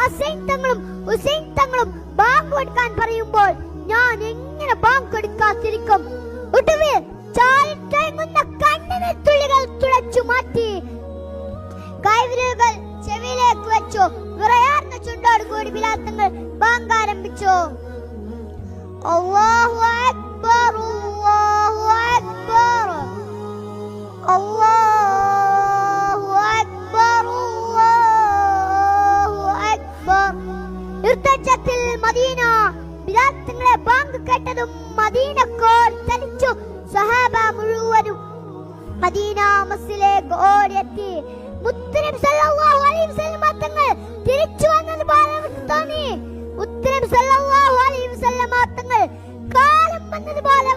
ഹസൈൻ തങ്ങളും ഹുസൈൻ തങ്ങളും ബാങ്ക് കൊടുക്കാൻ പറയുമ്പോൾ ഞാൻ എങ്ങനെ ബാങ്ക് കൊടുക്കാതിരിക്കും? ഒടുവിൽ ചാരിട്ടങ്ങുന്ന കണ്ണിന് തുള്ളികൾ തുടച്ചു മാറ്റി കൈവിരലുകൾ ചെവിയിലേക്ക് വെച്ചു. വിറയാർന്ന ചുണ്ടോട് കൂടി ബിലാൽ തങ്ങൾ ബാങ്ക് ആരംഭിച്ചു. അല്ലാഹു അക്ബർ അല്ലാഹു അക്ബർ അല്ലാഹു അക്ബർ അല്ലാഹു അക്ബർ. ഇരുട്ടച്ചത്തിൽ മദീന. ബിലാൽ തങ്ങളെ ബാങ്ക് കേട്ടതും മദീന കോർത്തലിച്ചു. സഹാബ മുഴുവനും മദീന മസ്ജിദിലേക്ക് ഓടിയെത്തി. മുത്തുനബി സല്ലല്ലാഹു അലൈഹി വസല്ലം തങ്ങൾ തിരിച്ചു വന്നത് പോലെ തോന്നി. മുത്തുനബി സല്ലല്ലാഹു അലൈഹി വസല്ലം തങ്ങൾ കാലം വന്നത് പോലെ